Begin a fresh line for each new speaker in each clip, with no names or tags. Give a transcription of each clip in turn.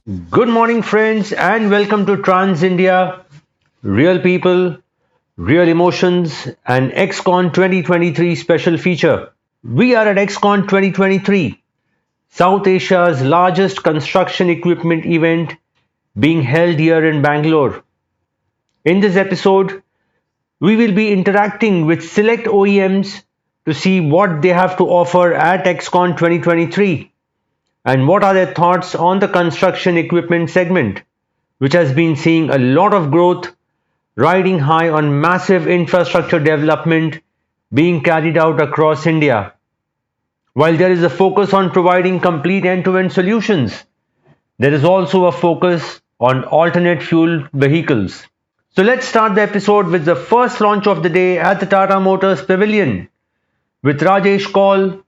Good morning, friends, and welcome to Trans India Real People, Real Emotions, and Excon 2023 special feature. We are at Excon 2023, South Asia's largest construction equipment event being held here in Bangalore. In this episode, we will be interacting with select OEMs to see what they have to offer at Excon 2023 and what are their thoughts on the construction equipment segment, which has been seeing a lot of growth, riding high on massive infrastructure development being carried out across India. While there is a focus on providing complete end-to-end solutions, there is also a focus on alternate fuel vehicles. So let's start the episode with the first launch of the day at the Tata Motors Pavilion, with Rajesh Kaul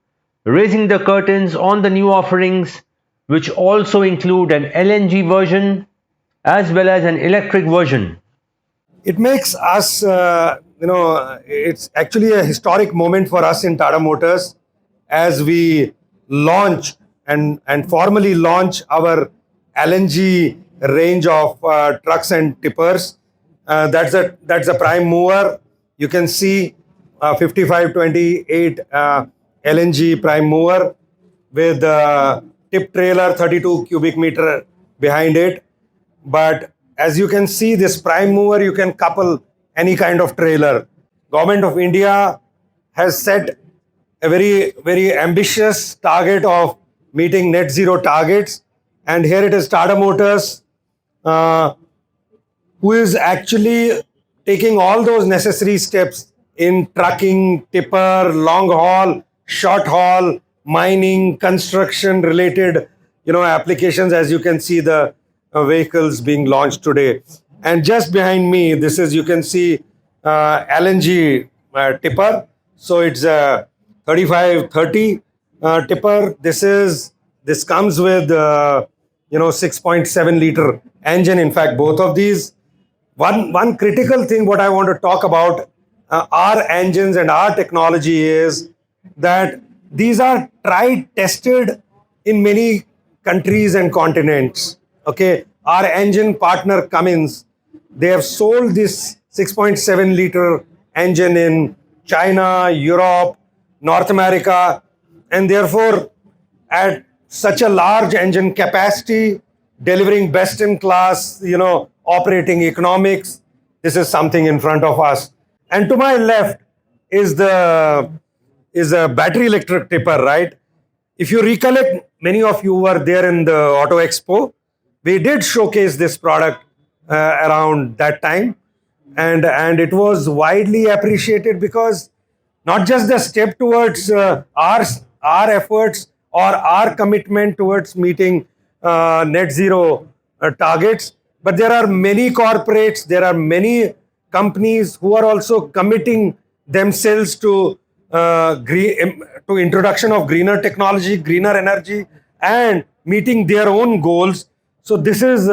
raising the curtains on the new offerings, which also include an LNG version as well as an electric version.
It makes us, it's actually a historic moment for us in Tata Motors as we launch and formally launch our LNG range of trucks and tippers. That's a prime mover. You can see 5528 LNG prime mover with tip trailer 32 cubic meter behind it. But as you can see, this prime mover, you can couple any kind of trailer. Government of India has set a very ambitious target of meeting net zero targets. And here it is Tata Motors, uh, who is actually taking all those necessary steps in trucking, tipper, long haul, short haul, mining, construction related, applications. As you can see, the vehicles being launched today. And just behind me, this is, you can see LNG tipper. So it's a 3530 tipper. This comes with 6.7 liter engine. In fact, both of these. One critical thing what I want to talk about our engines and our technology is that these are tried, tested in many countries and continents. Okay, our engine partner Cummins, they have sold this 6.7 liter engine in China, Europe, North America, and therefore at such a large engine capacity, delivering best in class, operating economics. This is something in front of us. And to my left is the is a battery electric tipper, right? If you recollect, many of you were there in the Auto Expo. We did showcase this product around that time, and it was widely appreciated because not just the step towards our efforts or our commitment towards meeting net zero targets, but there are many corporates, there are many companies who are also committing themselves to to introduction of greener technology, greener energy, and meeting their own goals. So this is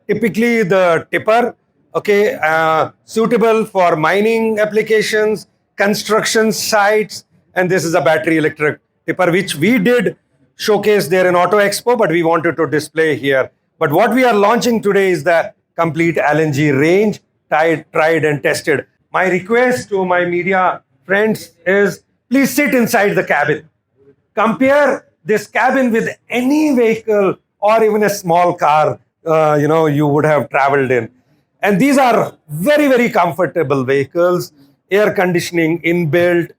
typically the tipper, okay, suitable for mining applications, construction sites, and this is a battery electric tipper, which we did showcase there in Auto Expo, but we wanted to display here. But what we are launching today is the complete LNG range, tried and tested. My request to my media friends is please sit inside the cabin. Compare this cabin with any vehicle or even a small car you would have traveled in. And these are very comfortable vehicles, air conditioning inbuilt,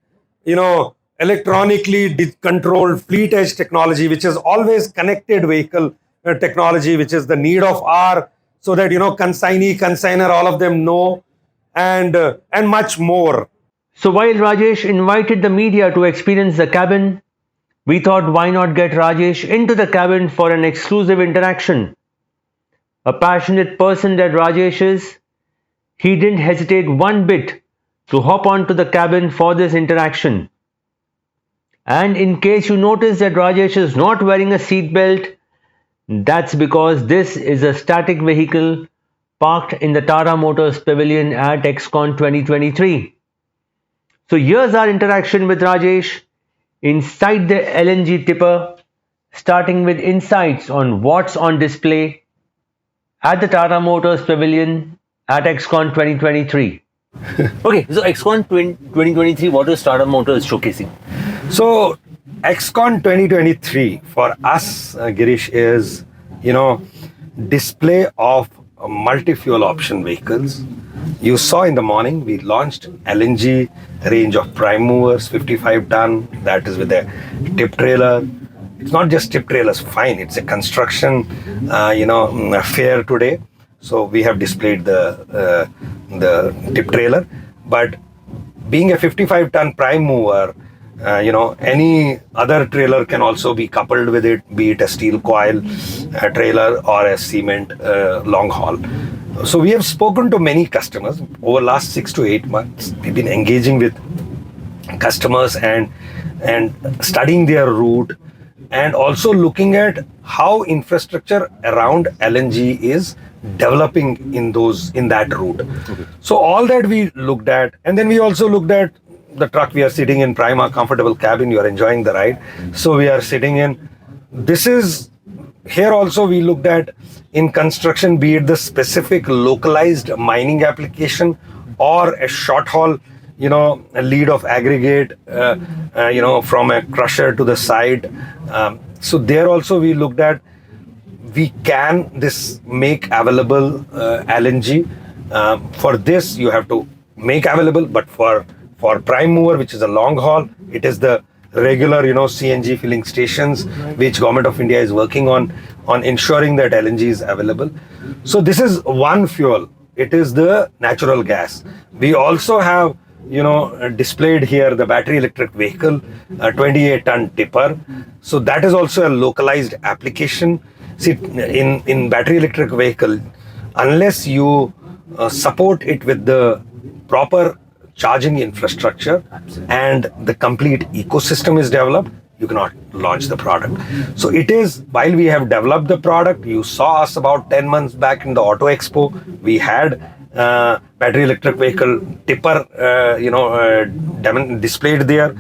electronically controlled fleet edge technology, which is always connected vehicle technology, which is the need of our, so that consignee, consigner, all of them know, and much more.
So while Rajesh invited the media to experience the cabin, we thought why not get Rajesh into the cabin for an exclusive interaction. A passionate person that Rajesh is, he didn't hesitate one bit to hop onto the cabin for this interaction. And in case you notice that Rajesh is not wearing a seat belt, that's because this is a static vehicle parked in the Tata Motors Pavilion at Excon 2023. So here's our interaction with Rajesh inside the LNG tipper, starting with insights on what's on display at the Tata Motors Pavilion at Excon 2023. Okay, so Excon 2023, what is Tata Motors showcasing?
So, Excon 2023 for us, Girish, is, display of multi-fuel option vehicles. You saw in the morning we launched LNG range of prime movers, 55 ton. That is with a tip trailer. It's not just tip trailers. Fine, it's a construction, fair today. So we have displayed the tip trailer, but being a 55 ton prime mover, any other trailer can also be coupled with it, be it a steel coil trailer or a cement long haul. So we have spoken to many customers over last 6 to 8 months. We've been engaging with customers and studying their route, and also looking at how infrastructure around LNG is developing in that route. Okay. So all that we looked at, and then we also looked at the truck. We are sitting in Prima, comfortable cabin. You are enjoying the ride. So we are sitting in. This is here also we looked at in construction, be it the specific localized mining application or a short haul, a lead of aggregate, from a crusher to the side. So there also we looked at, we can this make available LNG. For this you have to make available, but for prime mover, which is a long haul, it is the regular, CNG filling stations, which Government of India is working on ensuring that LNG is available. So this is one fuel. It is the natural gas. We also have, displayed here the battery electric vehicle, a 28 ton tipper. So that is also a localized application. See, in battery electric vehicle, unless you support it with the proper charging infrastructure and the complete ecosystem is developed, you cannot launch the product. So it is, while we have developed the product, you saw us about 10 months back in the Auto Expo, we had battery electric vehicle tipper, displayed there.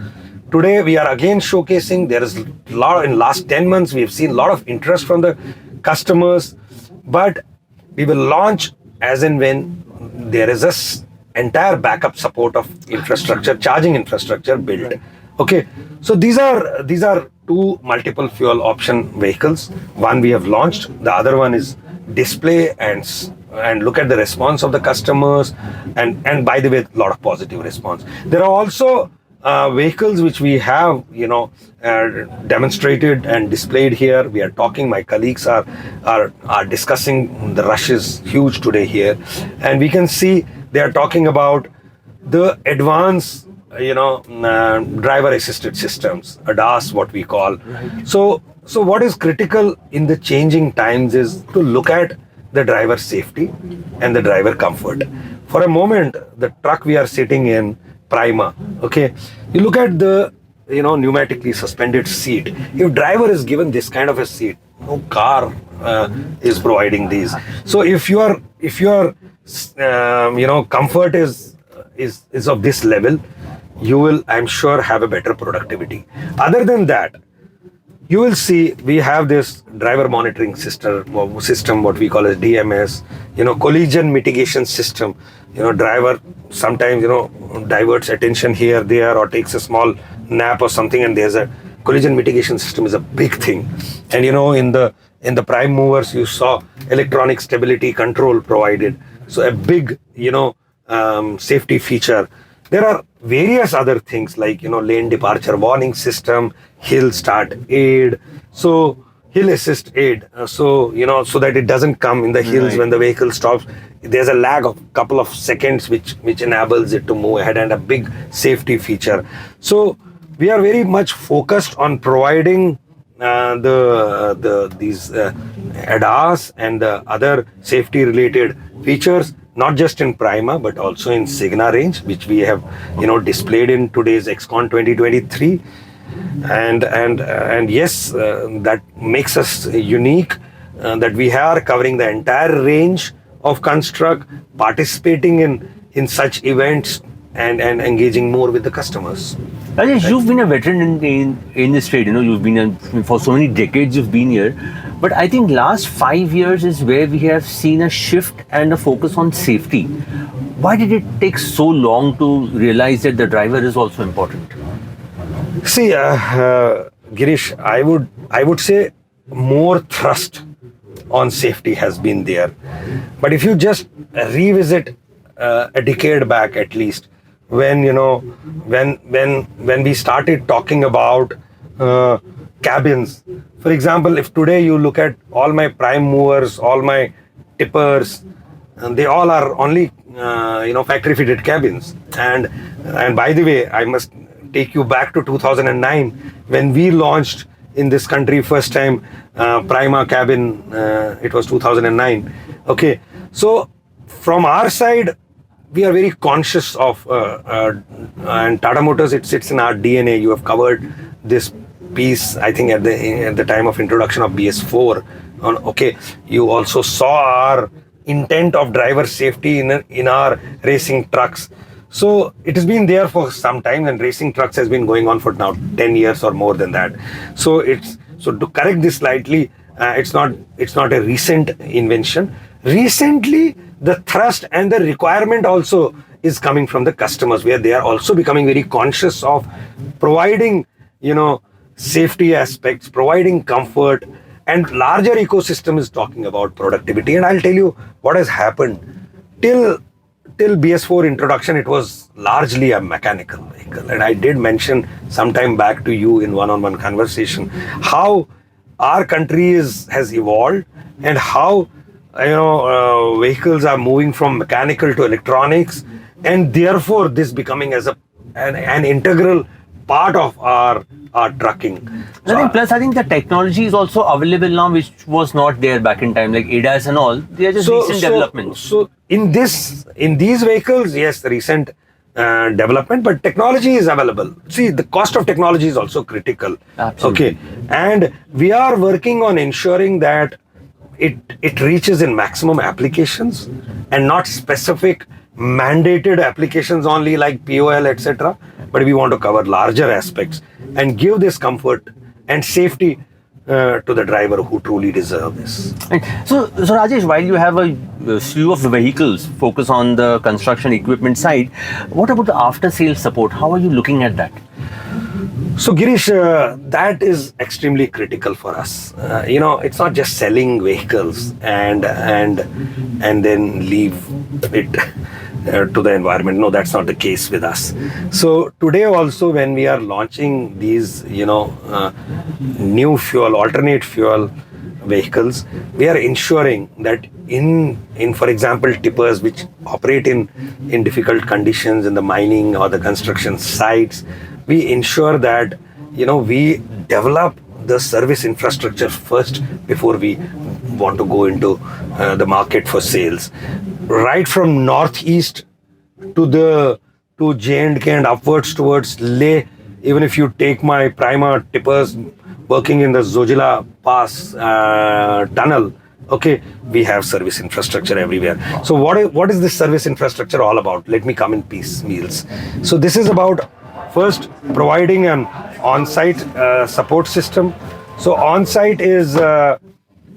Today we are again showcasing. There is a lot, in last 10 months we have seen a lot of interest from the customers, but we will launch as and when there is a entire backup support of infrastructure, charging infrastructure built. Okay, so these are two multiple fuel option vehicles. One we have launched, the other one is display and look at the response of the customers, and by the way, a lot of positive response. There are also vehicles which we have demonstrated and displayed here. We are talking, my colleagues are discussing. The rush is huge today here, and we can see they are talking about the advanced driver assisted systems, ADAS, what we call. Right. So what is critical in the changing times is to look at the driver safety and the driver comfort. For a moment, the truck we are sitting in, Prima, okay, you look at the pneumatically suspended seat. If driver is given this kind of a seat, no car is providing these. So if your comfort is of this level, you will, I'm sure, have a better productivity. Other than that, you will see we have this driver monitoring system, what we call as DMS, collision mitigation system. Driver sometimes, diverts attention here, there, or takes a small nap or something, and there's a collision mitigation system is a big thing. And in the prime movers, you saw electronic stability control provided. So a big, safety feature. There are various other things like, lane departure warning system, hill start aid. So hill assist aid. So that it doesn't come in the hills. Right. When the vehicle stops. There's a lag of couple of seconds which enables it to move ahead, and a big safety feature. So we are very much focused on providing these ADAS and the other safety related features, not just in Prima but also in Signa range, which we have displayed in today's Excon 2023. And yes, that makes us unique, that we are covering the entire range of construct, participating in such events and engaging more with the customers.
Rajesh, you've been a veteran in this trade. You've been for so many decades. You've been here, but I think last 5 years is where we have seen a shift and a focus on safety. Why did it take so long to realize that the driver is also important?
See, Girish, I would say more thrust on safety has been there. But if you just revisit a decade back at least, when when we started talking about cabins, for example, if today you look at all my prime movers, all my tippers, and they all are only factory fitted cabins. And by the way, I must take you back to 2009 when we launched in this country first time Prima cabin. It was 2009. Okay, so from our side, we are very conscious of and Tata Motors. It sits in our DNA. You have covered this piece, I think, at the time of introduction of BS4. Okay, you also saw our intent of driver safety in our racing trucks. So it has been there for some time, and racing trucks has been going on for now 10 years or more than that. So to correct this slightly, it's not a recent invention. Recently, the thrust and the requirement also is coming from the customers, where they are also becoming very conscious of providing, safety aspects, providing comfort, and larger ecosystem is talking about productivity. And I'll tell you what has happened. Till BS4 introduction, it was largely a mechanical vehicle. And I did mention some time back to you in one-on-one conversation how our country has evolved, and how vehicles are moving from mechanical to electronics, and therefore this becoming as an integral part of our trucking.
I think the technology is also available now, which was not there back in time, like ADAS and all. They are just recent developments.
So in these vehicles, yes, the recent development, but technology is available. See, the cost of technology is also critical.
Absolutely.
Okay, and we are working on ensuring that it reaches in maximum applications and not specific mandated applications only like POL, etc. But we want to cover larger aspects and give this comfort and safety to the driver who truly deserve this.
Right. So Rajesh, while you have a slew of the vehicles focus on the construction equipment side, what about the after sales support? How are you looking at that?
So Girish, that is extremely critical for us. It's not just selling vehicles and then leave it to the environment. No, that's not the case with us. So today also, when we are launching these, new fuel, alternate fuel vehicles, we are ensuring that in for example, tippers which operate in difficult conditions in the mining or the construction sites, we ensure that we develop the service infrastructure first before we want to go into the market for sales. Right from northeast to J&K and upwards towards Leh, even if you take my Prima tippers working in the Zojila Pass tunnel, okay, we have service infrastructure everywhere. So what is this service infrastructure all about? Let me come in piecemeals. So this is about first providing an on-site support system. So on-site is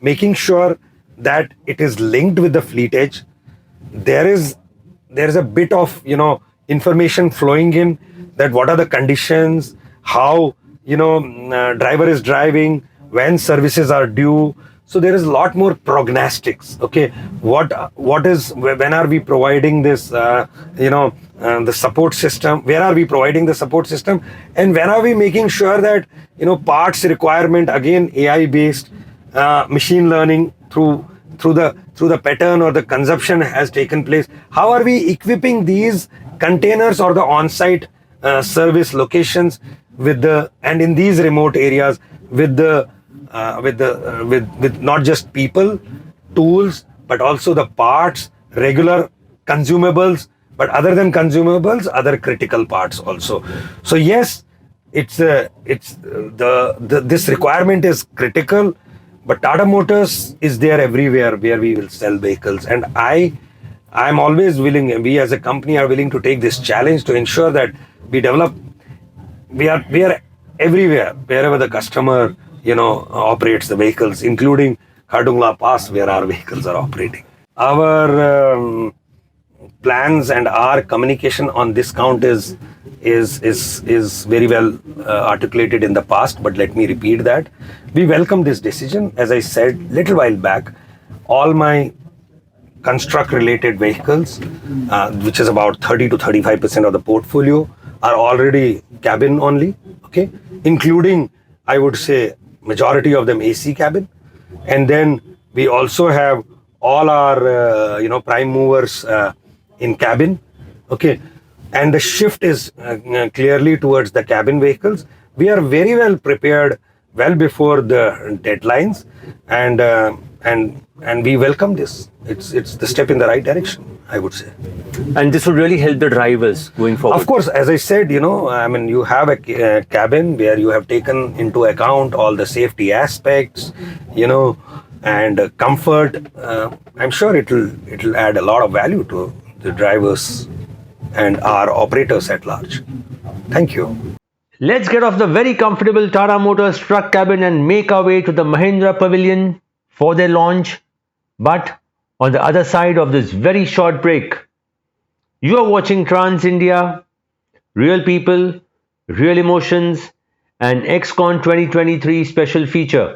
making sure that it is linked with the fleet edge. There is a bit of information flowing in, that what are the conditions, how driver is driving, when services are due. So there is a lot more prognostics. Okay, when are we providing this the support system, where are we providing the support system, and when are we making sure that parts requirement, again AI based machine learning through the pattern or the consumption has taken place. How are we equipping these containers or the on-site service locations and in these remote areas with not just people, tools, but also the parts, regular consumables, but other than consumables, other critical parts also. So yes, this requirement is critical, but Tata Motors is there everywhere where we will sell vehicles, and I'm always willing, we as a company are willing to take this challenge to ensure that we develop we are everywhere wherever the customer operates the vehicles, including Khardungla Pass where our vehicles are operating. Our plans and our communication on this count is very well articulated in the past, but let me repeat that. We welcome this decision. As I said little while back, all my construct related vehicles, which is about 30 to 35% of the portfolio, are already cabin only, okay, including, I would say, majority of them AC cabin. And then we also have all our prime movers in cabin, okay, and the shift is clearly towards the cabin vehicles. We are very well prepared well before the deadlines, and we welcome this. It's the step in the right direction, I would say.
And this would really help the drivers going forward.
Of course, as I said, you have a cabin where you have taken into account all the safety aspects, and comfort. I'm sure it'll add a lot of value to the drivers and our operators at large. Thank you.
Let's get off the very comfortable Tata Motors truck cabin and make our way to the Mahindra Pavilion for their launch. But on the other side of this very short break, you are watching Trans India, real people, real emotions, and Excon 2023 special feature.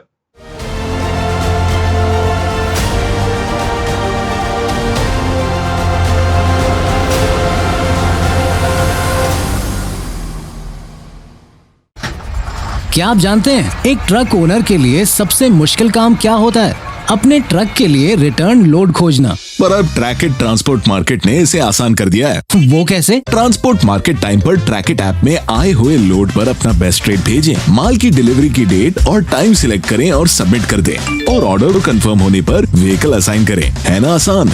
क्या आप जानते हैं एक truck owner के लिए सबसे मुश्किल काम क्या होता है? अपने ट्रक के लिए रिटर्न लोड खोजना।
पर अब ट्रैकिट ट्रांसपोर्ट मार्केट ने इसे आसान कर दिया है।
वो कैसे?
ट्रांसपोर्ट मार्केट टाइम पर ट्रैकिट ऐप में आए हुए लोड पर अपना बेस्ट रेट भेजें, माल की डिलीवरी की डेट और टाइम सिलेक्ट करें और सबमिट कर दें, और ऑर्डर कंफर्म होने पर व्हीकल असाइन करें। है ना आसान?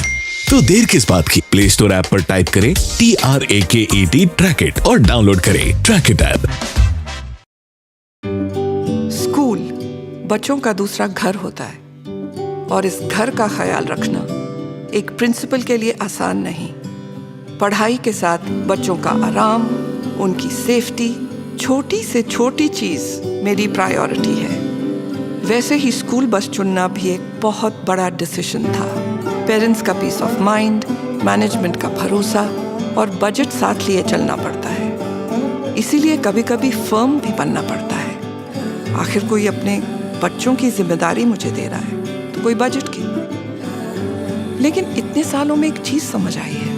तो देर किस बात की? प्ले स्टोर ऐप पर टाइप करें TRAKET ट्रैकिट और डाउनलोड करें ट्रैकिट ऐप।
स्कूल बच्चों का दूसरा घर होता है, और इस घर का ख्याल रखना एक प्रिंसिपल के लिए आसान नहीं। पढ़ाई के साथ बच्चों का आराम, उनकी सेफ्टी, छोटी से छोटी चीज़ मेरी प्रायोरिटी है। वैसे ही स्कूल बस चुनना भी एक बहुत बड़ा डिसीजन था। पेरेंट्स का पीस ऑफ माइंड, मैनेजमेंट का भरोसा और बजट साथ लिए चलना पड़ता है। इसीलिए कभी कभी फर्म भी बनना पड़ता है। आखिर कोई अपने बच्चों की जिम्मेदारी मुझे दे रहा है, तो कोई बजट की। लेकिन इतने सालों में एक चीज समझ आई है,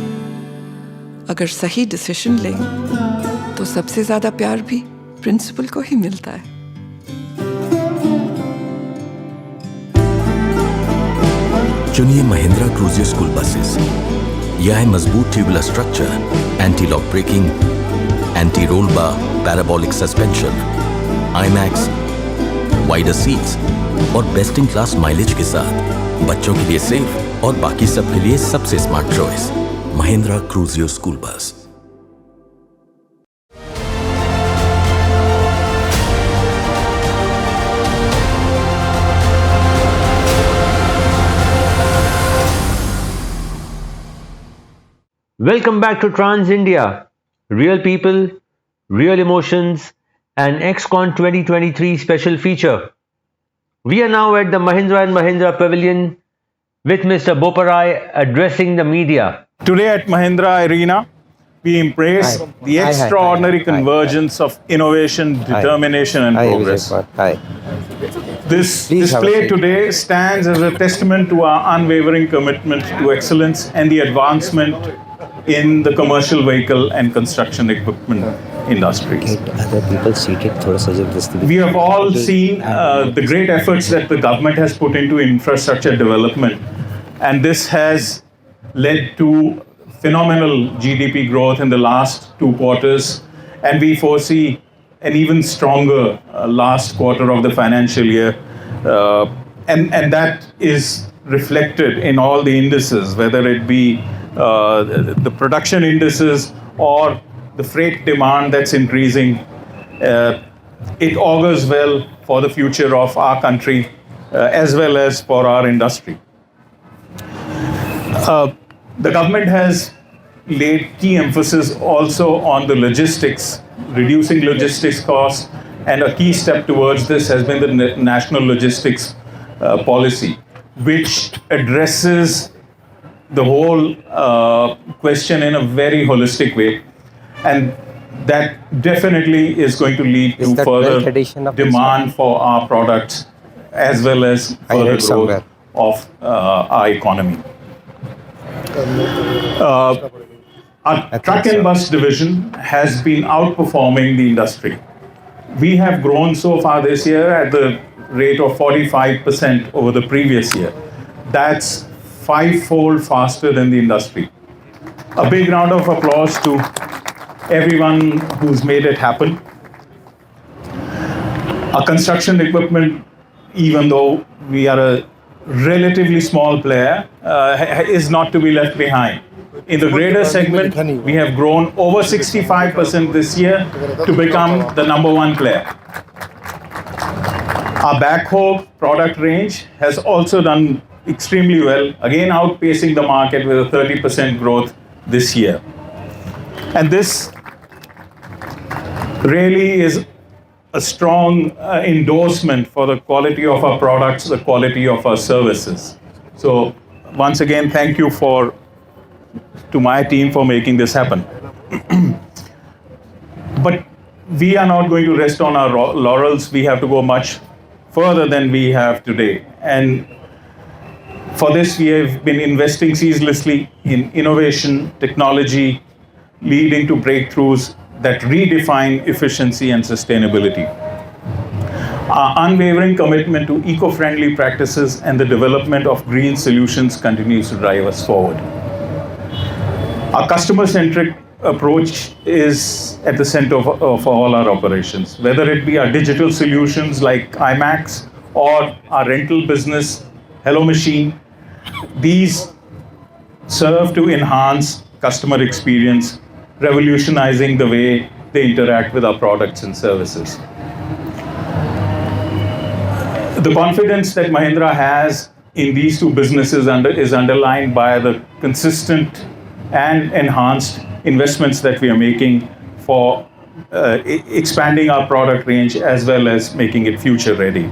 अगर सही डिसीजन लें तो सबसे ज्यादा प्यार भी प्रिंसिपल को ही मिलता है।
चुनिए महिंद्रा क्रूजियर स्कूल बसेस। यह है मजबूत tubular structure, anti lock braking, anti roll bar, parabolic suspension, IMAX, wider seats और बेस्ट इन क्लास माइलेज के साथ बच्चों के लिए सेफ और बाकी सब के लिए सबसे smart choice, Mahindra Cruzio school bus.
Welcome back to Trans India, real people, real emotions, and Excon 2023 special feature. We are now at the Mahindra & Mahindra Pavilion with Mr. Boparai addressing the media.
Today at Mahindra Arena, we embrace the extraordinary convergence of innovation, determination, and progress. This display today stands as a testament to our unwavering commitment to excellence and the advancement in the commercial vehicle and construction equipment industries.
Other people seated.
We have all seen the great efforts that the government has put into infrastructure development, and this has led to phenomenal GDP growth in the last 2 quarters, and we foresee an even stronger last quarter of the financial year, and that is reflected in all the indices, whether it be the production indices or the freight demand that's increasing. It augurs well for the future of our country as well as for our industry. The government has laid key emphasis also on the logistics, reducing logistics costs, and a key step towards this has been the national logistics policy, which addresses the whole question in a very holistic way, and that definitely is going to lead to further demand for our products as well as further growth of our economy. Our truck and bus division has been outperforming the industry. We have grown so far this year at the rate of 45% over the previous year. That's fivefold faster than the industry. A big round of applause to everyone who's made it happen. Our construction equipment, even though we are a relatively small player, is not to be left behind. In the grader segment, we have grown over 65% this year to become the number one player. Our backhoe product range has also done extremely well, again outpacing the market with a 30% growth this year. And this really is a strong endorsement for the quality of our products, the quality of our services. So once again, thank you to my team for making this happen. But we are not going to rest on our laurels. We have to go much further than we have today. And for this, we have been investing ceaselessly in innovation, technology, leading to breakthroughs that redefine efficiency and sustainability. Our unwavering commitment to eco-friendly practices and the development of green solutions continues to drive us forward. Our customer-centric approach is at the center of all our operations, whether it be our digital solutions like IMAX or our rental business, Hello Machine. These serve to enhance customer experience, revolutionizing the way they interact with our products and services. The confidence that Mahindra has in these two businesses is underlined by the consistent and enhanced investments that we are making for expanding our product range as well as making it future ready.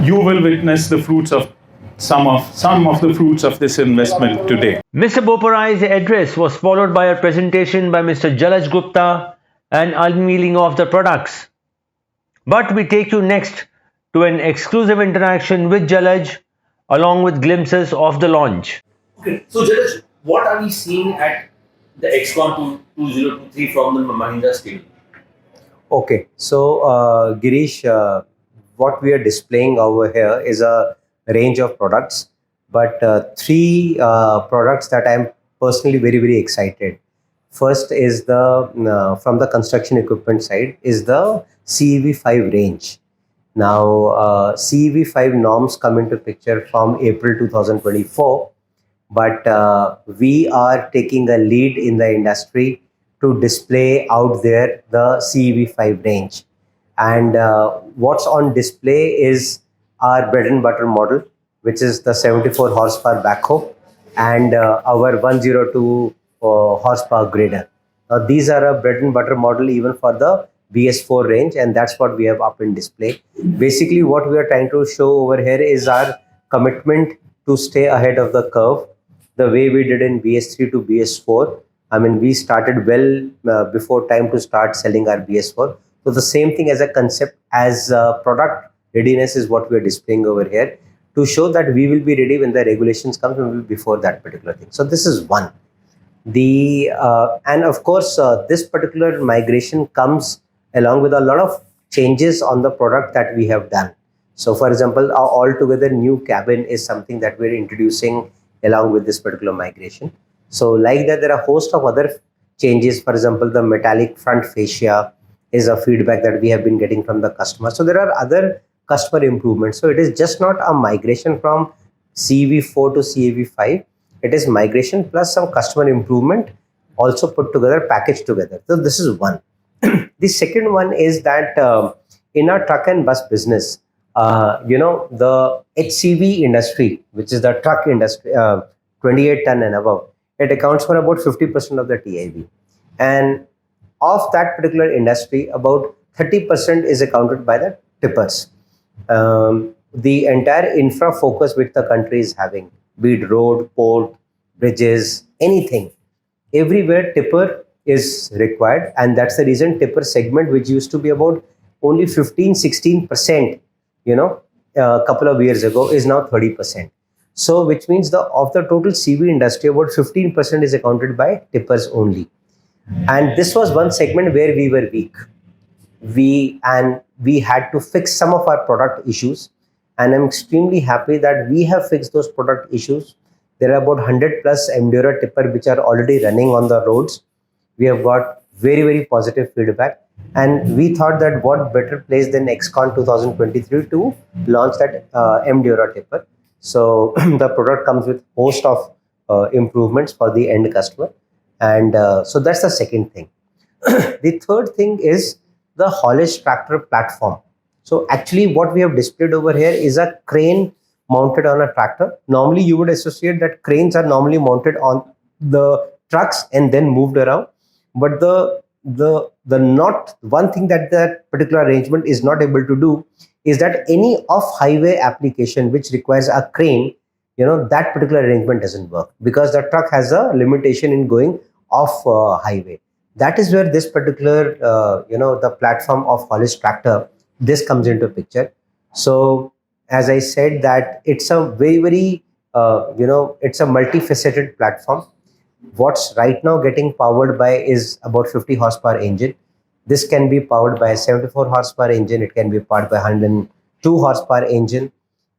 You will witness the fruits of some of the fruits of this investment today.
Mr. Boparai's address was followed by a presentation by Mr. Jalaj Gupta and unveiling of the products. But we take you next to an exclusive interaction with Jalaj along with glimpses of the launch.
Okay, so Jalaj, what are we seeing at the Excon 2023 from the Mahindra stable?
Okay, so Girish, what we are displaying over here is a range of products, but three products that I'm personally very, very excited. First is the from the construction equipment side is the CEV5 range. Now CEV5 norms come into picture from April 2024, but we are taking a lead in the industry to display out there the CEV5 range. And what's on display is our bread and butter model, which is the 74 horsepower backhoe and our 102 horsepower grader. Now these are a bread and butter model even for the BS4 range, and that's what we have up in display. Basically what we are trying to show over here is our commitment to stay ahead of the curve, the way we did in BS3 to BS4. I mean, we started well before time to start selling our BS4. So the same thing as a concept as product readiness is what we are displaying over here to show that we will be ready when the regulations come, and before that particular thing. So this is one. And of course, this particular migration comes along with a lot of changes on the product that we have done. So for example, our altogether new cabin is something that we're introducing along with this particular migration. So like that, there are a host of other changes. For example, the metallic front fascia is a feedback that we have been getting from the customer. So there are other customer improvements. So it is just not a migration from CEV4 to CEV5. It is migration plus some customer improvement also put together, packaged together. So this is one. The second one is that in our truck and bus business, the HCV industry, which is the truck industry, 28 ton and above, it accounts for about 50% of the TIV. And of that particular industry, about 30% is accounted by the tippers. The entire infra focus which the country is having, be it road, port, bridges, anything, everywhere tipper is required, and that's the reason tipper segment, which used to be about only 15-16%, a couple of years ago, is now 30%. So which means of the total CV industry, about 15% is accounted by tippers only. And this was one segment where we were weak. We had to fix some of our product issues, and I'm extremely happy that we have fixed those product issues. There are about 100 plus Endura tipper which are already running on the roads. We have got very, very positive feedback, and we thought that what better place than Excon 2023 to launch that Endura tipper. So the product comes with host of improvements for the end customer, and so that's the second thing. The third thing is the haulage tractor platform. So actually what we have displayed over here is a crane mounted on a tractor. Normally you would associate that cranes are normally mounted on the trucks and then moved around. But the not one thing that particular arrangement is not able to do is that any off-highway application which requires a crane, that particular arrangement doesn't work because the truck has a limitation in going off highway. That is where this particular, the platform of haulage tractor, this comes into picture. So as I said that it's a very, very, it's a multifaceted platform. What's right now getting powered by is about 50 horsepower engine. This can be powered by a 74 horsepower engine. It can be powered by 102 horsepower engine.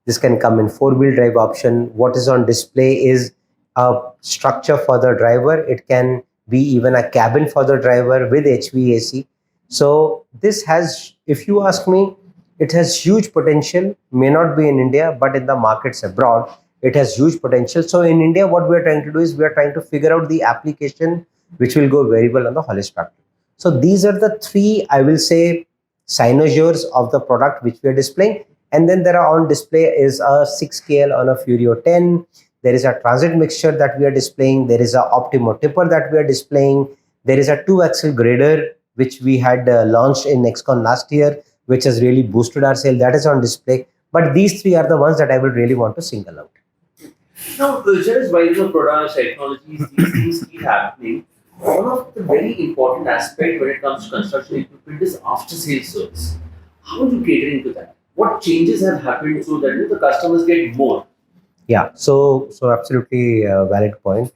This can come in 4-wheel drive option. What is on display is a structure for the driver. It can be even a cabin for the driver with HVAC. So this has, if you ask me, it has huge potential. May not be in India, but in the markets abroad, it has huge potential. So in India, what we are trying to do is we are trying to figure out the application which will go very well on the haulage tractor. So these are the three, I will say, cynosures of the product which we are displaying. And then there are on display is a 6KL on a Furio 10. There is a transit mixture that we are displaying. There is a Optimo tipper that we are displaying. There is a 2-axle grader which we had launched in Excon last year, which has really boosted our sale. That is on display. But these three are the ones that I will really want to single out.
Now, just while the products, technologies, these things keep happening, one of the very important aspect when it comes to construction equipment is after-sales service. How are you catering to that? What changes have happened so that the customers get more?
Yeah, so absolutely valid point,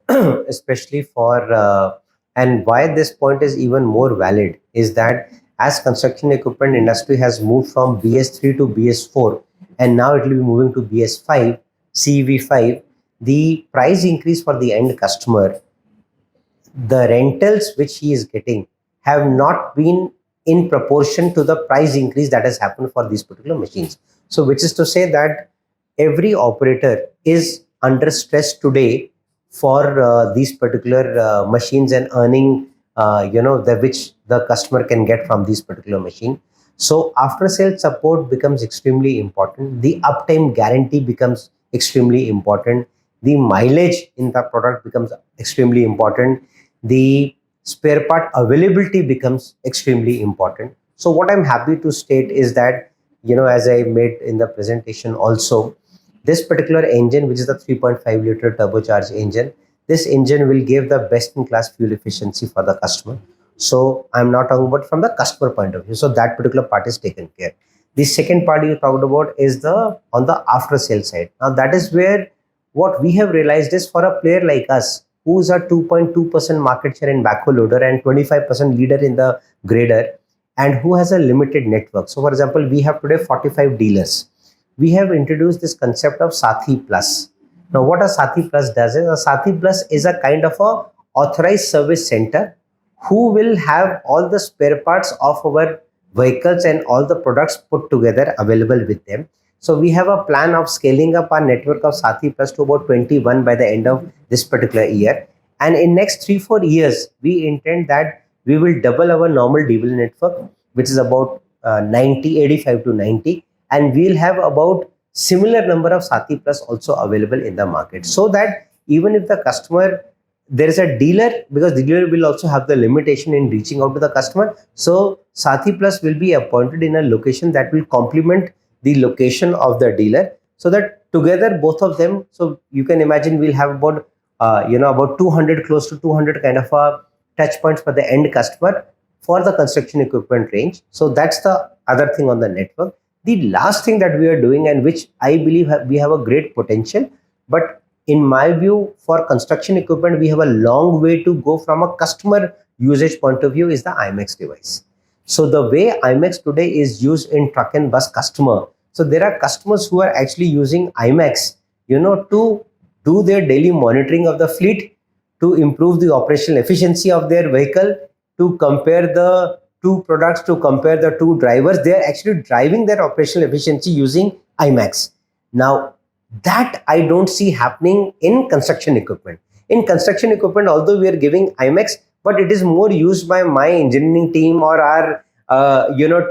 especially for, and why this point is even more valid is that as construction equipment industry has moved from BS3 to BS4, and now it will be moving to BS5, CEV5, the price increase for the end customer, the rentals which he is getting have not been in proportion to the price increase that has happened for these particular machines. So which is to say that every operator is under stress today for these particular machines and earning, which the customer can get from these particular machine. So after sales support becomes extremely important. The uptime guarantee becomes extremely important. The mileage in the product becomes extremely important. The spare part availability becomes extremely important. So what I'm happy to state is that, as I made in the presentation also, this particular engine, which is the 3.5 liter turbocharged engine, this engine will give the best in class fuel efficiency for the customer. So I'm not talking about from the customer point of view. So that particular part is taken care. The second part you talked about is on the after sale side. Now that is where what we have realized is for a player like us, who is a 2.2% market share in backhoe loader and 25% leader in the grader, and who has a limited network. So for example, we have today 45 dealers. We have introduced this concept of Sathi Plus. Now what a Sathi Plus does is, a Sathi Plus is a kind of a authorized service center who will have all the spare parts of our vehicles and all the products put together available with them. So we have a plan of scaling up our network of Sathi Plus to about 21 by the end of this particular year. And in next 3-4 years, we intend that we will double our normal dealer network, which is about 85 to 90. And we'll have about similar number of Sathi Plus also available in the market, so that even if the customer, there is a dealer, because the dealer will also have the limitation in reaching out to the customer. So Sathi Plus will be appointed in a location that will complement the location of the dealer, so that together both of them, so you can imagine we'll have about about 200, close to 200 kind of touch points for the end customer for the construction equipment range. So that's the other thing on the network. The last thing that we are doing, and which I believe we have a great potential, but in my view, for construction equipment, we have a long way to go from a customer usage point of view, is the IMEX device. So the way IMEX today is used in truck and bus customer, so there are customers who are actually using IMEX, to do their daily monitoring of the fleet, to improve the operational efficiency of their vehicle, to compare the two products, to compare the two drivers. They are actually driving their operational efficiency using IMEX. Now, that I don't see happening in construction equipment. In construction equipment, although we are giving IMEX, but it is more used by my engineering team or our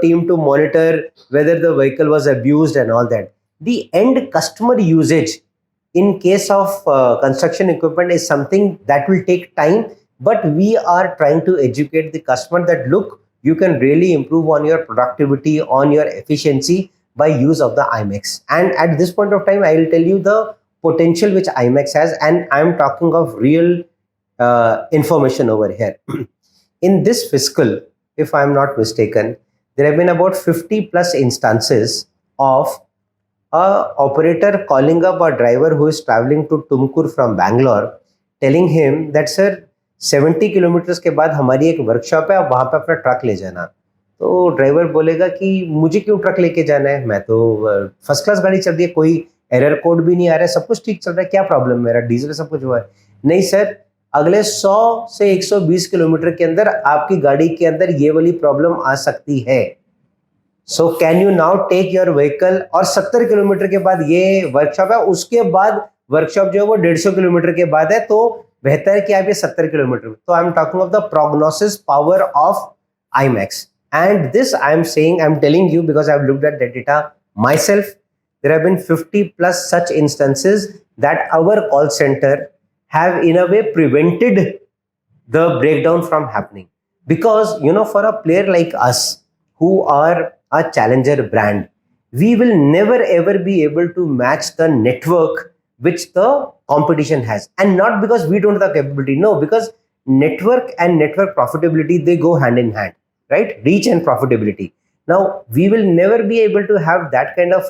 team to monitor whether the vehicle was abused and all that. The end customer usage in case of construction equipment is something that will take time, but we are trying to educate the customer that look, you can really improve on your productivity, on your efficiency by use of the IMEX. And at this point of time, I will tell you the potential which IMEX has, and I am talking of real information over here. In this fiscal, if I am not mistaken, there have been about 50 plus instances of a operator calling up a driver who is traveling to Tumkur from Bangalore, telling him that sir, 70 kilometre के बाद हमारी एक workshop है, आप वहां पे अपना truck ले जाना. तो ड्राइवर बोलेगा कि मुझे क्यों ट्रक लेके जाना है, मैं तो फर्स्ट क्लास गाड़ी चल रही है, कोई एरर कोड भी नहीं आ रहा है, सब कुछ ठीक चल रहा है, क्या प्रॉब्लम, मेरा डीजल सब कुछ हुआ है. नहीं सर, अगले 100 से 120 किलोमीटर के अंदर आपकी गाड़ी के अंदर ये वाली प्रॉब्लम आ सकती है. So can you now take your vehicle, और 70 किलोमीटर के बाद ये वर्कशॉप है, उसके बाद वर्कशॉप जो है वो 150 किलोमीटर के बाद है, तो बेहतर है कि आप ये 70 किलोमीटर. तो I am talking of the prognosis power of IMEX. And this I'm telling you because I've looked at the data myself. There have been 50 plus such instances that our call center have in a way prevented the breakdown from happening. Because, for a player like us who are a challenger brand, we will never ever be able to match the network which the competition has. And not because we don't have the capability, no, because network and network profitability, they go hand in hand. Right? Reach and profitability. Now, we will never be able to have that kind of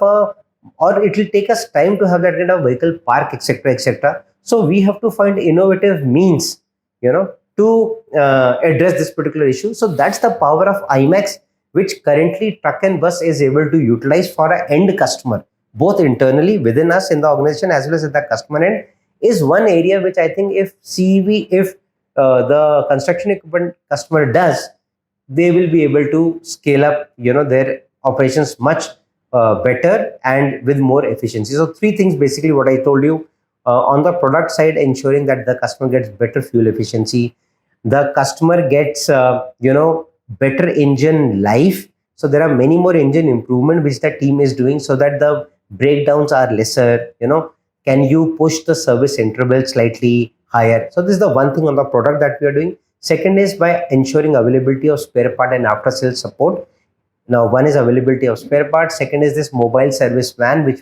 or it will take us time to have that kind of vehicle park, etc., etc. So we have to find innovative means, to address this particular issue. So that's the power of IMEX, which currently Truck and Bus is able to utilize for an end customer, both internally within us in the organization as well as at the customer end, is one area which I think if the construction equipment customer does, they will be able to scale up, their operations much better and with more efficiency. So 3 things basically what I told you. On the product side, ensuring that the customer gets better fuel efficiency, the customer gets better engine life. So there are many more engine improvement which the team is doing so that the breakdowns are lesser. Can you push the service interval slightly higher? So this is the one thing on the product that we are doing. Second is by ensuring availability of spare part and after sales support. Now, one is availability of spare parts. Second is this mobile service van, which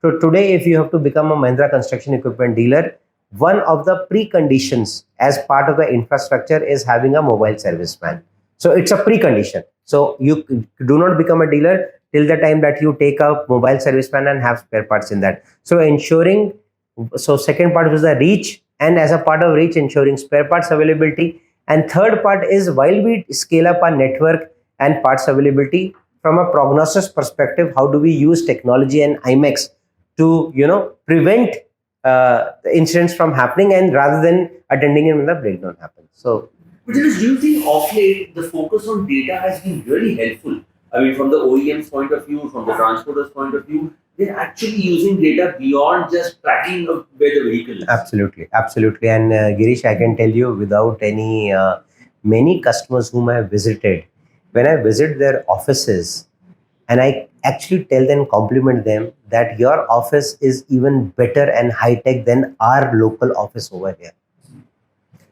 so today, if you have to become a Mahindra construction equipment dealer, one of the preconditions as part of the infrastructure is having a mobile service van. So it's a precondition. So you do not become a dealer till the time that you take a mobile service van and have spare parts in that. So second part was the reach, and as a part of reach, ensuring spare parts availability. And third part is while we scale up our network and parts availability, from a prognosis perspective, how do we use technology and IMEX to prevent the incidents from happening, and rather than attending it when the breakdown happens. So,
but do you think of late the focus on data has been really helpful? I mean, from the OEM's point of view, from the transporter's point of view, they're actually using data beyond just tracking of where the vehicle is.
Absolutely. And Girish, I can tell you without any, many customers whom I have visited, when I visit their offices and I actually tell them, compliment them, that your office is even better and high tech than our local office over here.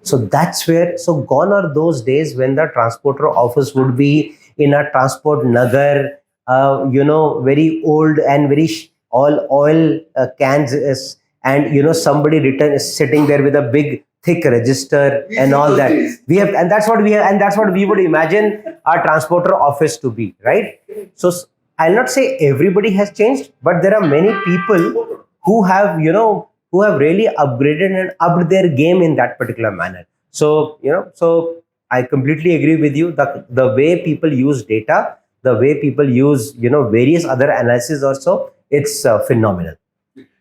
So that's where, so gone are those days when the transporter office would be in a transport nagar, very old and very all oil cans and somebody written is sitting there with a big thick register and all that. We have, and that's what we have, and that's what we would imagine our transporter office to be, right? So I'll not say everybody has changed, but there are many people who have, who have really upgraded and upped their game in that particular manner. So, so I completely agree with you. The way people use data, the way people use, various other analysis also, it's phenomenal.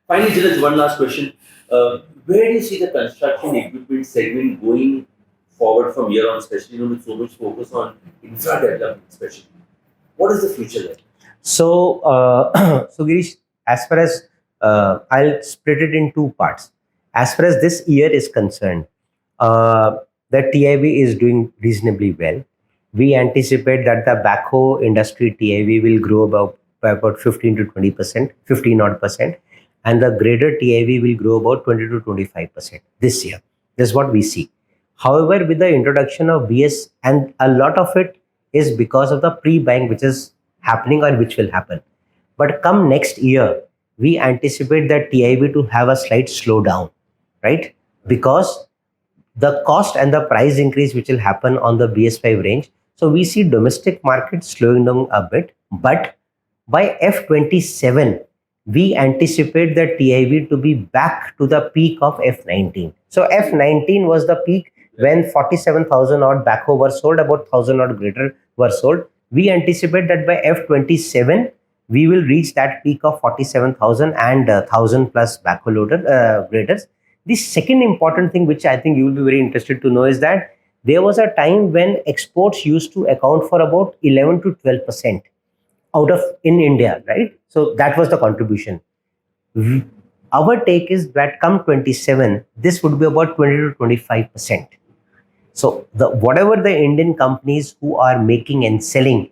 Finally, Jalaj, one last question. Where do you see the construction equipment segment going forward from here on, especially with so much focus on infra development, especially? What is the future like?
So, so Girish, as far as I'll split it in two parts. As far as this year is concerned, the TIV is doing reasonably well. We anticipate that the backhoe industry TIV will grow by about 15 to 20%, 15 odd percent, and the grader TIV will grow about 20 to 25% this year. This is what we see. However, with the introduction of BS, and a lot of it is because of the pre-buying which is happening or which will happen. But come next year, we anticipate that TIV to have a slight slowdown, right? Because the cost and the price increase which will happen on the BS5 range. So we see domestic market slowing down a bit, but by F27, we anticipate the TIV to be back to the peak of F19. So F19 was the peak when 47,000 odd backhoe were sold, about 1,000 odd grader were sold. We anticipate that by F27, we will reach that peak of 47,000 and 1,000 plus backhoe loader graders. The second important thing which I think you will be very interested to know is that there was a time when exports used to account for about 11 to 12% out of in India, right? So that was the contribution. Our take is that come 27, this would be about 20 to 25%. So whatever the Indian companies who are making and selling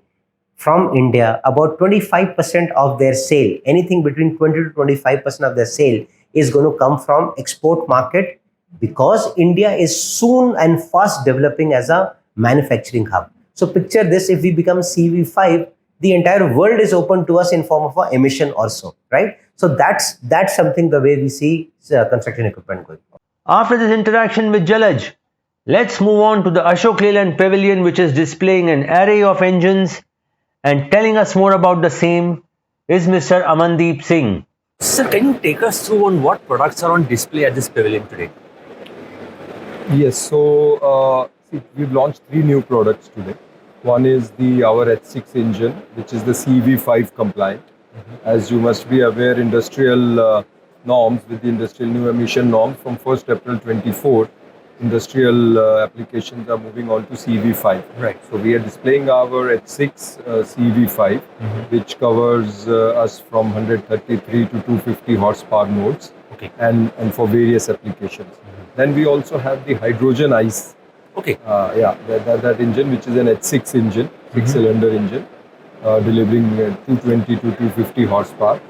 from India, about 25% of their sale, anything between 20 to 25% of their sale is going to come from export market, because India is soon and fast developing as a manufacturing hub. So picture this, if we become CV5, the entire world is open to us in form of an emission also, right? So that's something the way we see construction equipment going.
After this interaction with Jalaj, let's move on to the Ashok Leyland Pavilion, which is displaying an array of engines, and telling us more about the same is Mr. Amandeep Singh.
Sir, can you take us through on what products are on display at this pavilion today?
Yes, so we've launched 3 new products today. One is our H6 engine, which is the CV5 compliant. As you must be aware, industrial norms, with the industrial new emission norms from 1st April 24, industrial applications are moving on to CV5.
Right.
So we are displaying our H6 CV5, which covers us from 133 to 250 horsepower modes,
okay,
and for various applications. Then we also have the hydrogen ICE.
Okay.
That engine, which is an H6 engine, 6-cylinder engine, delivering 220 to 250 horsepower.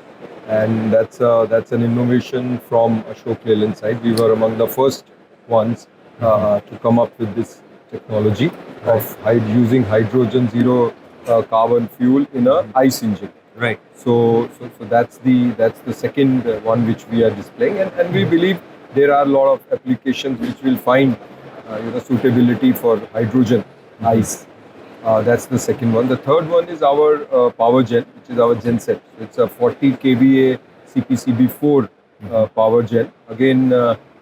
And that's an innovation from Ashok Leyland side. We were among the first ones to come up with this technology of using hydrogen zero carbon fuel in a ICE engine.
Right.
So that's the second one which we are displaying, and we believe there are a lot of applications which will find suitability for hydrogen ICE. That's the second one. The third one is our power gen, which is our genset. It's a 40 kVA CPCB4 power gen. Again,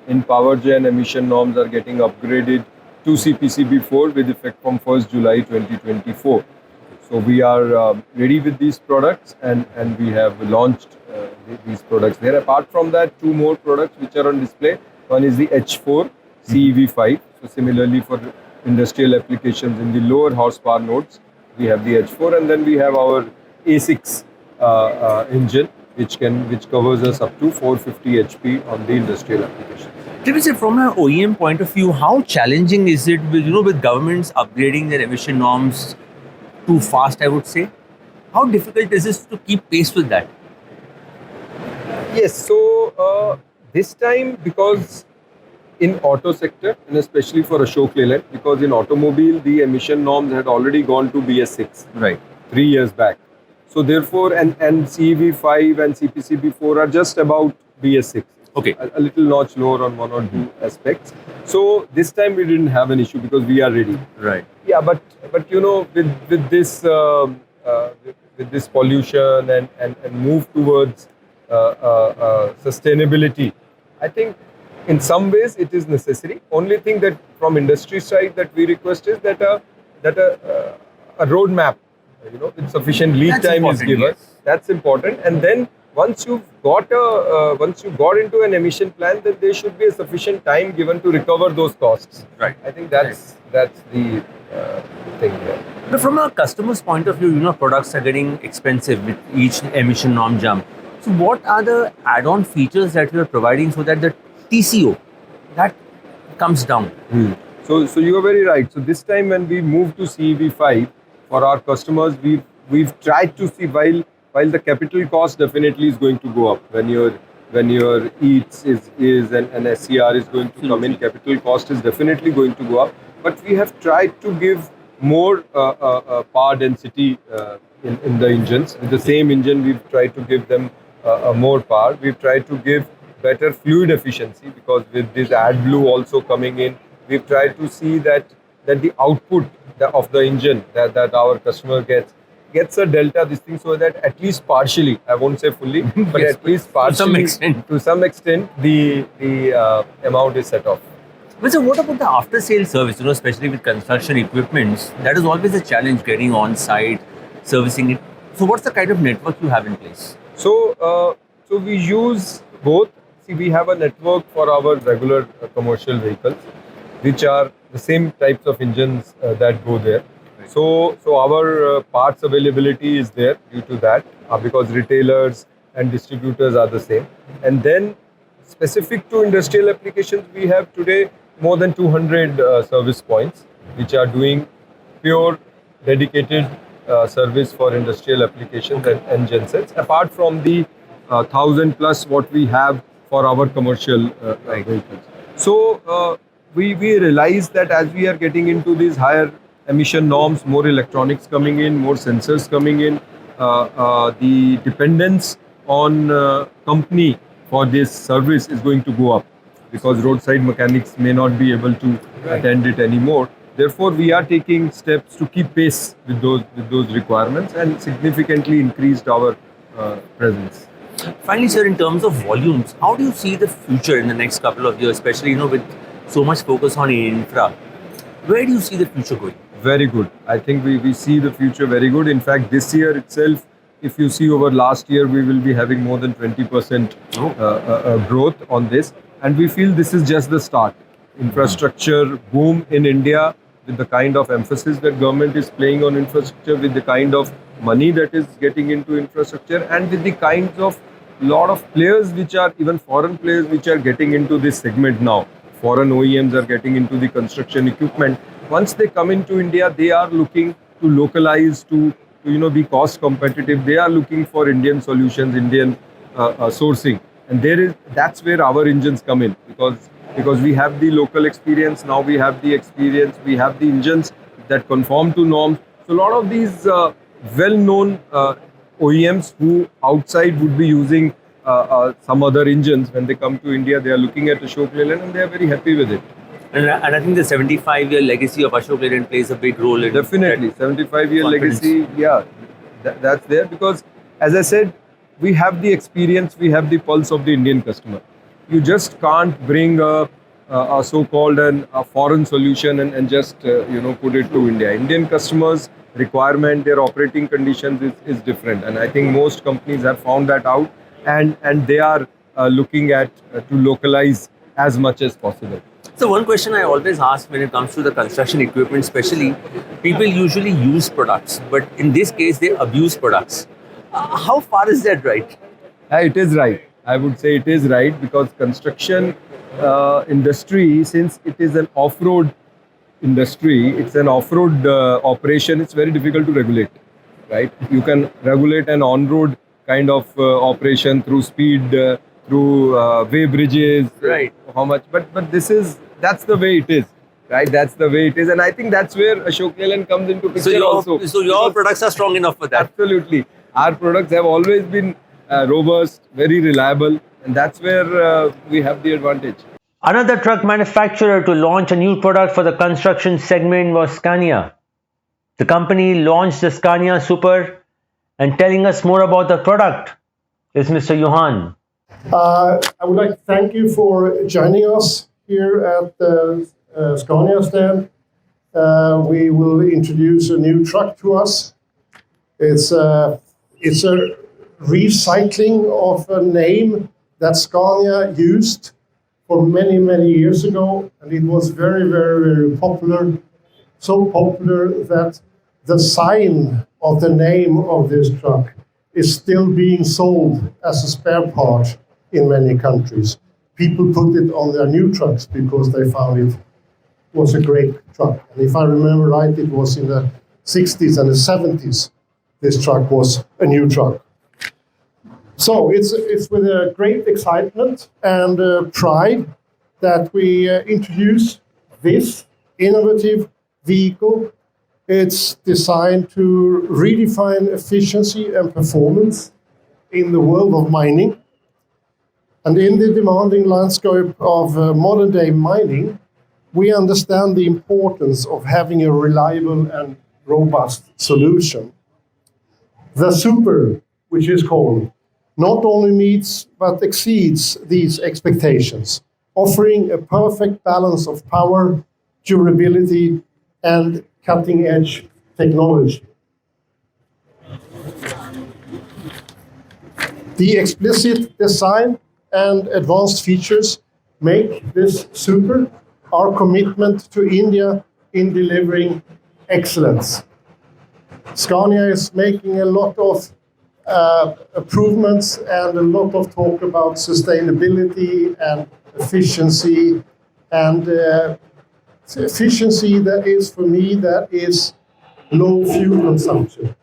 in power gen, emission norms are getting upgraded to CPCB4 with effect from 1st July 2024. So we are ready with these products, and we have launched these products there. Apart from that, 2 more products which are on display. One is the H4 CEV5. So similarly for industrial applications in the lower horsepower nodes, we have the H4, and then we have our A6 engine, which covers us up to 450 HP on the industrial applications.
From an OEM point of view, how challenging is it with governments upgrading their emission norms too fast, I would say? How difficult is it to keep pace with that?
Yes. So this time, because in auto sector and especially for Ashok Leyland, because in automobile the emission norms had already gone to BS6
Right.
3 years back. So therefore, and CEV5 and CPCB4 are just about BS6.
Okay.
A little notch lower on one or two aspects. So this time we didn't have an issue because we are ready.
Right.
Yeah, but you know, with this with this pollution and move towards sustainability, I think in some ways it is necessary. Only thing that from industry side that we request is that a roadmap, you know, with sufficient lead
That's
time is
important,
given.
yes.
That's important. And then once you've got once you got into an emission plan, then there should be a sufficient time given to recover those costs.
Right.
I think that's the thing here.
But from a customer's point of view, you know, products are getting expensive with each emission norm jump. So what are the add-on features that you are providing so that the TCO that comes down?
So you are very right. So this time when we moved to CEV5 for our customers, we've tried to see while the capital cost definitely is going to go up when your EATS is and SCR is going to come in, capital cost is definitely going to go up. But we have tried to give more power density in the engines. With the same engine, we've tried to give them more power. We've tried to give better fluid efficiency because with this AdBlue also coming in, we've tried to see that the output of the engine that our customer gets a delta this thing, so that at least partially, I won't say fully, but
Yes,
at least partially, to some extent the amount is set off.
But so what about the after-sales service, you know, especially with construction equipments? That is always a challenge, getting on site, servicing it. So what's the kind of network you have in place?
So we use both. See, we have a network for our regular commercial vehicles, which are the same types of engines that go there. So our parts availability is there due to that because retailers and distributors are the same. And then specific to industrial applications, we have today more than 200 service points, which are doing pure dedicated service for industrial applications and gensets, apart from the 1,000 plus what we have for our commercial vehicles. So we realize that as we are getting into these higher emission norms, more electronics coming in, more sensors coming in, the dependence on company for this service is going to go up because roadside mechanics may not be able to attend it anymore. Therefore, we are taking steps to keep pace with those requirements and significantly increased our presence.
Finally, sir, in terms of volumes, how do you see the future in the next couple of years, especially, you know, with so much focus on infra? Where do you see the future going?
Very good. I think we see the future very good. In fact, this year itself, if you see over last year, we will be having more than 20% growth on this. And we feel this is just the start. Infrastructure boom in India, with the kind of emphasis that government is playing on infrastructure, with the kind of money that is getting into infrastructure, and with the kinds of lot of players which are even foreign players which are getting into this segment now. Foreign OEMs are getting into the construction equipment. Once they come into India, they are looking to localize, to be cost competitive. They are looking for Indian solutions, Indian sourcing, and that's where our engines come in because we have the local experience. Now we have the experience, we have the engines that conform to norms. So a lot of these well-known OEMs who outside would be using some other engines, when they come to India, they are looking at Ashok Leyland and they are very happy with it.
And I think the 75-year legacy of Ashok Leyland plays a big role in
definitely 75-year legacy. Yeah, that's there because, as I said, we have the experience, we have the pulse of the Indian customer. You just can't bring a so-called a foreign solution and just put it to India. Indian customers' requirement, their operating conditions is different, and I think most companies have found that out, and they are looking at to localize as much as possible.
So one question I always ask when it comes to the construction equipment, especially, people usually use products, but in this case they abuse products. How far is that right?
It is right. I would say it is right because construction industry, since it is an off-road industry, it's an off-road operation, it's very difficult to regulate, right? You can regulate an on-road kind of operation through speed, through way bridges.
Right.
How much? But that's the way it is. Right, that's the way it is, and I think that's where Ashok Leyland comes into picture also.
So your products are strong enough for that.
Absolutely, our products have always been robust, very reliable, and that's where we have the advantage.
Another truck manufacturer to launch a new product for the construction segment was Scania. The company launched the Scania Super, and telling us more about the product is Mr. Johan.
I would like to thank you for joining us here at the Scania stand. We will introduce a new truck to us. It's a recycling of a name that Scania used for many, many years ago, and it was very, very, very popular. So popular that the sign of the name of this truck is still being sold as a spare part in many countries. People put it on their new trucks because they found it was a great truck. And if I remember right, it was in the 60s and the 70s, this truck was a new truck. So it's with a great excitement and pride that we introduce this innovative vehicle. It's designed to redefine efficiency and performance in the world of mining. And in the demanding landscape of modern day mining, we understand the importance of having a reliable and robust solution. The Super, which is called, not only meets but exceeds these expectations, offering a perfect balance of power, durability, and cutting-edge technology. The explicit design and advanced features make this Super our commitment to India in delivering excellence. Scania is making a lot of improvements and a lot of talk about sustainability and efficiency. And efficiency, that is, for me, that is low fuel consumption.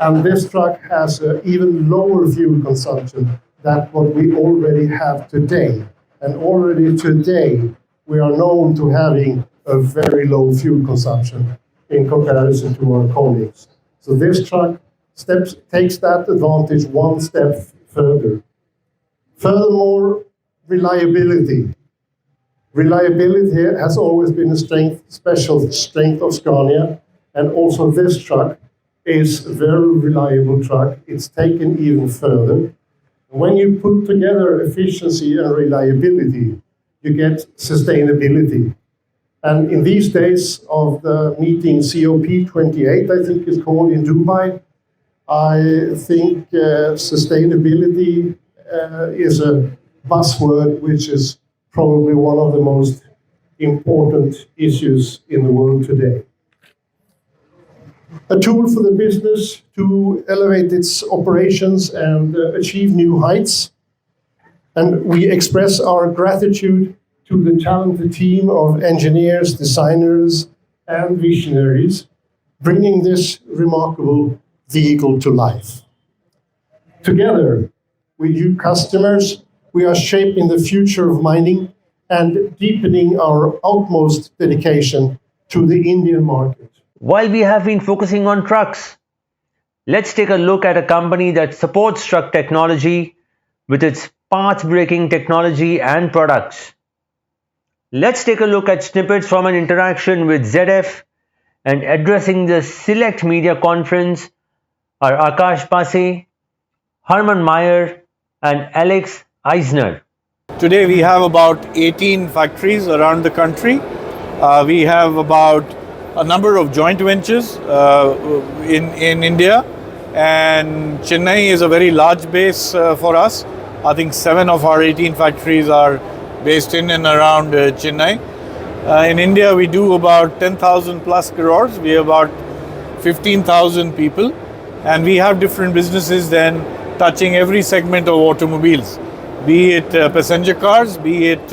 And this truck has an even lower fuel consumption than what we already have today. And already today, we are known to having a very low fuel consumption in comparison to our colleagues. So this truck takes that advantage one step further. Furthermore, reliability. Reliability has always been a special strength of Scania, and also this truck is a very reliable truck. It's taken even further. When you put together efficiency and reliability, you get sustainability. And in these days of the meeting COP28, I think it's called in Dubai, I think sustainability is a buzzword which is probably one of the most important issues in the world today. A tool for the business to elevate its operations and achieve new heights. And we express our gratitude to the talented team of engineers, designers, and visionaries, bringing this remarkable vehicle to life. Together with you customers, we are shaping the future of mining and deepening our utmost dedication to the Indian market.
While we have been focusing on trucks, let's take a look at a company that supports truck technology with its path-breaking technology and products. Let's take a look at snippets from an interaction with ZF, and addressing the Select Media Conference are Akash Pase, Herman Meyer, and Alex Eisner.
Today we have about 18 factories around the country. We have about a number of joint ventures in India, and Chennai is a very large base for us. I think 7 of our 18 factories are based in and around Chennai. In India, we do about 10,000 plus crores. We have about 15,000 people, and we have different businesses then touching every segment of automobiles, be it passenger cars, be it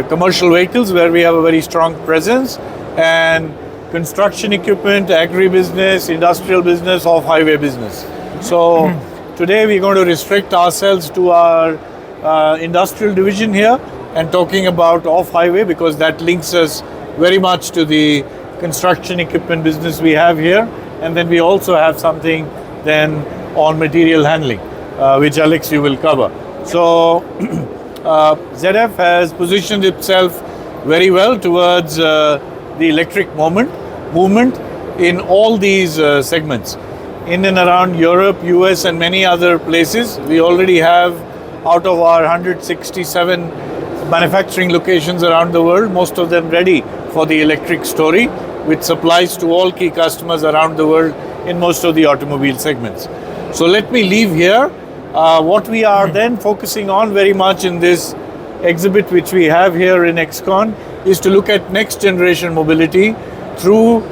commercial vehicles where we have a very strong presence, and construction equipment, agri-business, industrial business, off-highway business. So today we're going to restrict ourselves to our industrial division here and talking about off-highway because that links us very much to the construction equipment business we have here. And then we also have something then on material handling, which Alex you will cover. So ZF has positioned itself very well towards the electric movement in all these segments. In and around Europe, US and many other places, we already have out of our 167 manufacturing locations around the world, most of them ready for the electric story, which supplies to all key customers around the world in most of the automobile segments. So let me leave here. What we are then focusing on very much in this exhibit which we have here in Excon is to look at next generation mobility through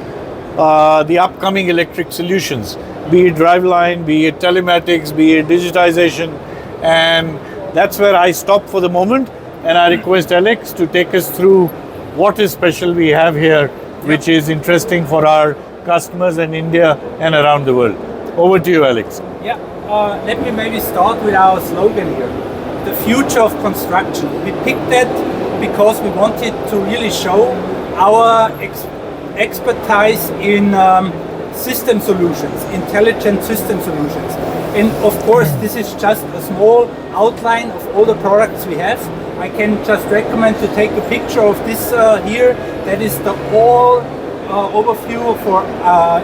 the upcoming electric solutions, be it driveline, be it telematics, be it digitization, and that's where I stop for the moment and I request Alex to take us through what is special we have here which is interesting for our customers in India and around the world. Over to you, Alex.
Yeah, let me maybe start with our slogan here, the future of construction. We picked that because we wanted to really show our expertise in system solutions, intelligent system solutions. And of course, this is just a small outline of all the products we have. I can just recommend to take a picture of this here. That is the whole overview for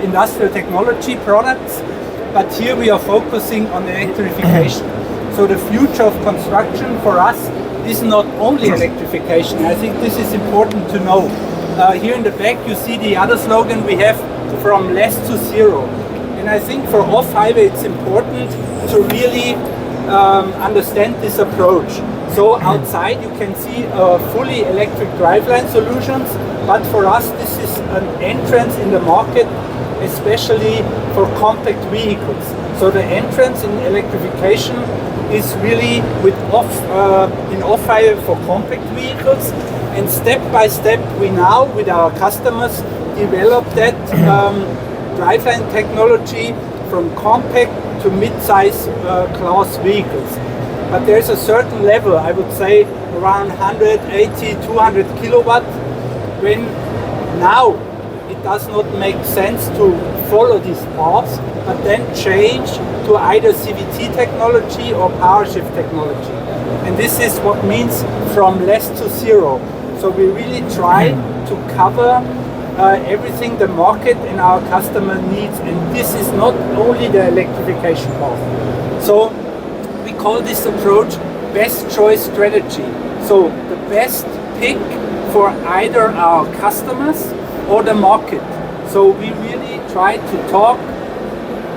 industrial technology products. But here we are focusing on electrification. So the future of construction for us is not only electrification. I think this is important to know. Here in the back you see the other slogan we have, from less to zero. And I think for off-highway it's important to really understand this approach. So outside you can see fully electric driveline solutions, but for us this is an entrance in the market, especially for compact vehicles. So the entrance in electrification is really in off-highway for compact vehicles, and step by step we now with our customers develop that driveline technology from compact to mid-size class vehicles. But there's a certain level, I would say around 180, 200 kilowatt, when now it does not make sense to follow these paths, but then change to either CVT technology or power shift technology. And this is what means from less to zero. So we really try to cover everything the market and our customer needs, and this is not only the electrification path. So we call this approach best choice strategy. So the best pick for either our customers or the market. So we really try to talk,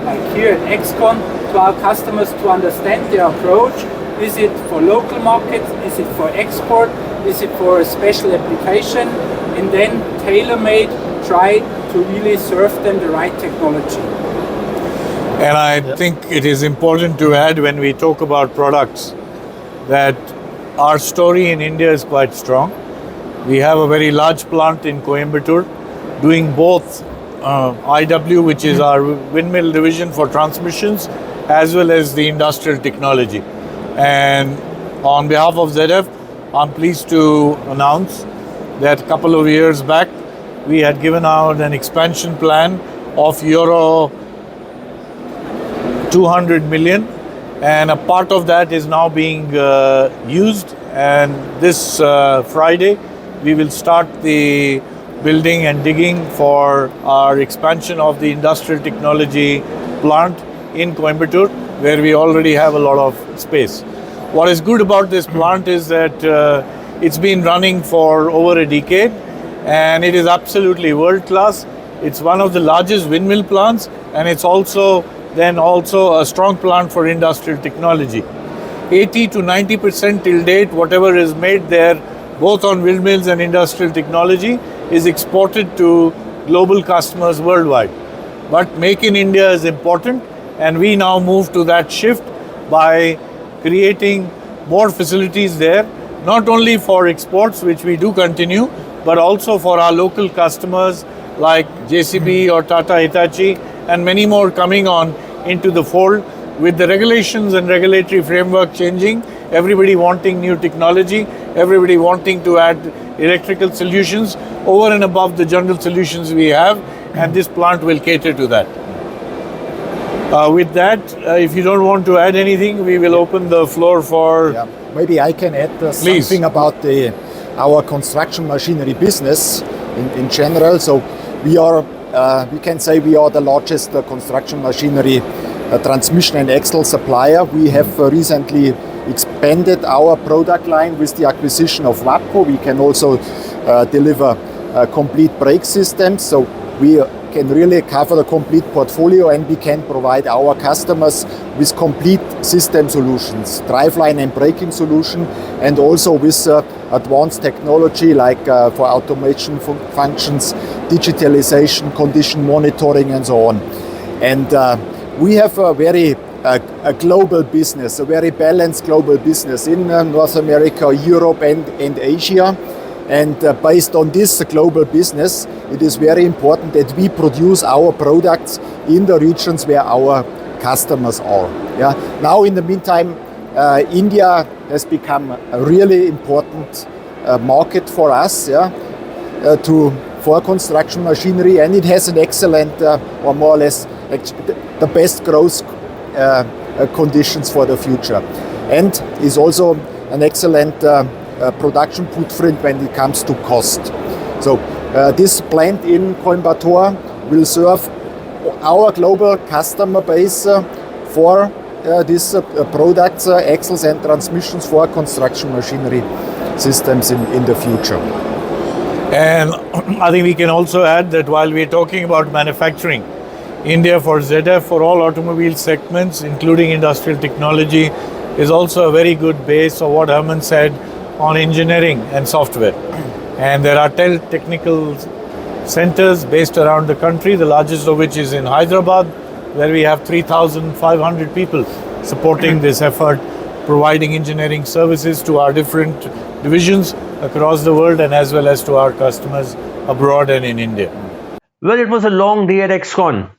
like here at Excon, to our customers to understand their approach. Is it for local markets? Is it for export? Is it for a special application? And then tailor-made, try to really serve them the right technology.
And I think it is important to add when we talk about products that our story in India is quite strong. We have a very large plant in Coimbatore doing both IW, which is our windmill division for transmissions, as well as the industrial technology. And on behalf of ZF, I'm pleased to announce that a couple of years back, we had given out an expansion plan of euro 200 million, and a part of that is now being used. And this Friday, we will start the building and digging for our expansion of the industrial technology plant in Coimbatore, where we already have a lot of space. What is good about this plant is that it's been running for over a decade, and it is absolutely world class. It's one of the largest windmill plants, and it's also a strong plant for industrial technology. 80 to 90% till date, whatever is made there, both on windmills and industrial technology, is exported to global customers worldwide. But Make in India is important, and we now move to that shift by creating more facilities there, not only for exports, which we do continue, but also for our local customers like JCB or Tata Hitachi, and many more coming on into the fold with the regulations and regulatory framework changing, everybody wanting new technology, everybody wanting to add electrical solutions over and above the general solutions we have, and this plant will cater to that. With that, if you don't want to add anything, we will open the floor for...
Yeah. Maybe I can add something about our construction machinery business in general. So we can say we are the largest construction machinery transmission and axle supplier. We have recently expanded our product line with the acquisition of WAPCO. We can also deliver complete brake systems. So we can really cover the complete portfolio, and we can provide our customers with complete system solutions, driveline and braking solution, and also with advanced technology like for automation functions, digitalization, condition monitoring, and so on. And we have a global business, a very balanced global business in North America, Europe, and Asia. And based on this global business, it is very important that we produce our products in the regions where our customers are. Yeah. Now, in the meantime, India has become a really important market for us, for construction machinery, and it has an excellent, or more or less, the best growth conditions for the future, and is also an excellent production footprint when it comes to cost. So this plant in Coimbatore will serve our global customer base for these products, axles and transmissions for construction machinery systems in the future.
And I think we can also add that while we're talking about manufacturing, India for ZF, for all automobile segments, including industrial technology, is also a very good base of what Herman said on engineering and software. And there are 10 technical centers based around the country, the largest of which is in Hyderabad, where we have 3,500 people supporting this effort, providing engineering services to our different divisions across the world and as well as to our customers abroad and in India.
Well, it was a long day at Excon,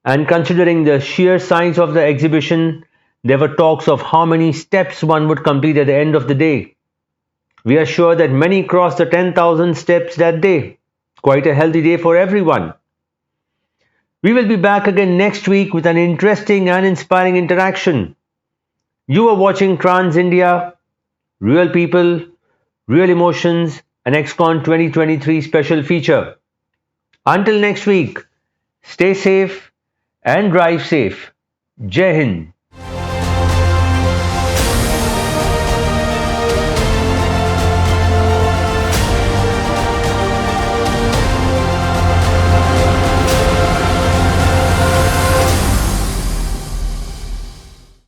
and considering the sheer size of the exhibition, there were talks of how many steps one would complete at the end of the day. We are sure that many crossed the 10,000 steps that day. Quite a healthy day for everyone. We will be back again next week with an interesting and inspiring interaction. You are watching Trans India, Real People, Real Emotions, an Excon 2023 special feature. Until next week, stay safe and drive safe. Jai Hind.